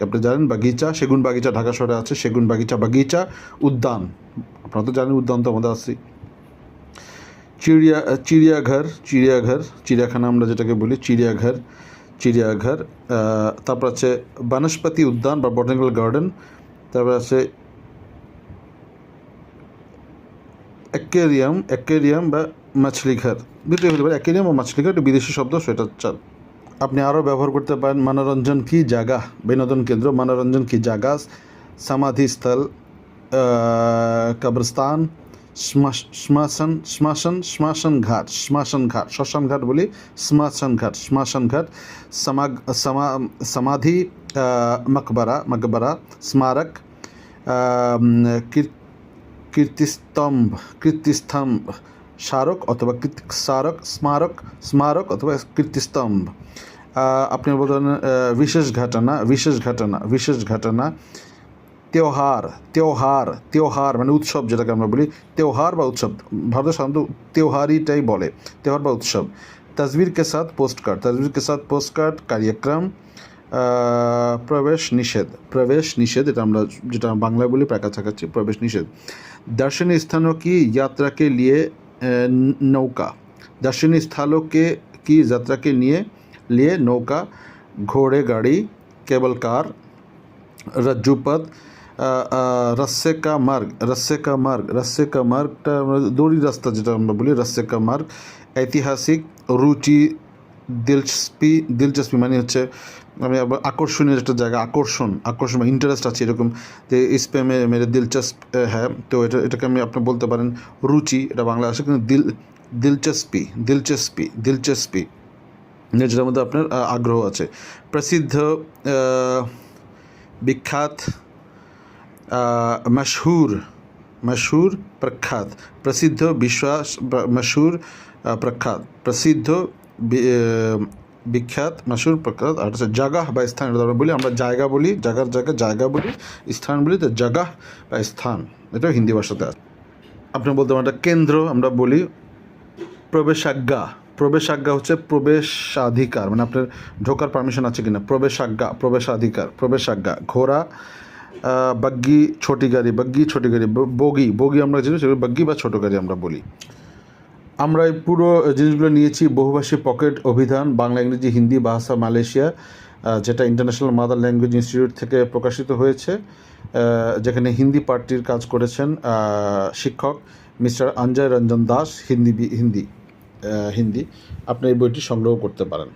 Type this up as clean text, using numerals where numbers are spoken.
আপনি জানেন বাগিচা, সেগুন বাগিচা ঢাকা শহরে আছে, সেগুন বাগিচা, বাগিচা, উদ্যান, আপনারা তো জানেন উদ্যান তো আমাদের আছে। চিড়িয়াঘর, চিড়িয়াখানা আমরা যেটাকে বলি, চিড়িয়াঘর। তারপর আছে বনস্পতি উদ্যান বা বটানিক্যাল গার্ডেন। তারপর আছে অ্যাকোয়ারিয়াম বা মাছলিঘর, দুটোই হতে পারে, অ্যাকোয়ারিয়াম বা মাছলিঘর, একটা বিদেশি শব্দ, সেটা চাল। আপনি আরও ব্যবহার করতে পারেন মনোরঞ্জন কি জায়গা, বিনোদন কেন্দ্র, মনোরঞ্জন কি জায়গা, সমাধিস্থল, কবরস্থান, শ্মশান ঘাট, শ্মশান ঘাট বলি, শ্মশান ঘাট, সমাধি, মকবরা, স্মারক, কীর্তিস্তম্ভ, স্মারক অথবা স্মারক অথবা কীর্তিস্তম্ভ। আপনি বলতেন বিশেষ ঘটনা, তেওহার মানে উৎসব, যেটাকে আমরা বলি তেওহার বা উৎসব, ভারতে সাধারণত তেওহারিটাই বলে, তেওহার বা উৎসব। তসবির কে সাথ পোস্টকার্ড, কার্যক্রম। প্রবেশ নিষেধ, এটা আমরা যেটা বাংলায় বলি প্রায় কাছাকাছি, প্রবেশ নিষেধ। दर्शनीय स्थानों की यात्रा के लिए नौका, दर्शनीय स्थलों की यात्रा के लिए नौका, घोड़े गाड़ी, केबल कार, रज्जुपथ, रस्से का मार्गটা দড়ি রাস্তা যেটা আমরা বলি, রস্সে কা মার্গ। ঐতিহাসিক, রুচি, দিলচস্পি মানে হচ্ছে আমি আকর্ষণীয় একটা জায়গা, আকর্ষণ বা ইন্টারেস্ট আছে এরকম, যে ইসপে মেরে দিলচস্প হ্যাঁ, তো এটাকে আমি আপনি বলতে পারেন রুচি, এটা বাংলা আসে, কিন্তু দিলচস্পি যেটার মধ্যে আপনার আগ্রহ আছে। প্রসিদ্ধ, বিখ্যাত, মশহুর, প্রখ্যাত। প্রসিদ্ধ, মশহুর, প্রখ্যাত। প্রসিদ্ধ, বিখ্যাত, মশহুর, প্রখ্যাত। আর হচ্ছে জায়গা বা স্থান, এটা আমরা বলি, আমরা জায়গা বলি, জায়গা বলি, স্থান বলি, তো জায়গা বা স্থান, এটা হিন্দি ভাষাতে আছে। আপনি বলতে পারেন একটা কেন্দ্র, আমরা বলি প্রবেশাজ্ঞা হচ্ছে প্রবেশাধিকার, মানে আপনার ঢোকার পারমিশন আছে কিনা, প্রবেশাজ্ঞা। ঘোড়া, বগ্গি, ছোটি গাড়ি, বগি আমরা যেটা সেগুলো বগ্গি বা ছোটো গাড়ি আমরা বলি। আমরা এই পুরো জিনিসগুলো নিয়েছি বহুভাষী পকেট অভিধান, বাংলা, ইংরেজি, হিন্দি, ভাষা মালয়েশিয়া, যেটা ইন্টারন্যাশনাল মাদার ল্যাঙ্গুয়েজ ইনস্টিটিউট থেকে প্রকাশিত হয়েছে, যেখানে হিন্দি পাঠটির কাজ করেছেন শিক্ষক মিস্টার অঞ্জয় রঞ্জন দাস, হিন্দি। আপনি এই বইটি সংগ্রহ করতে পারেন।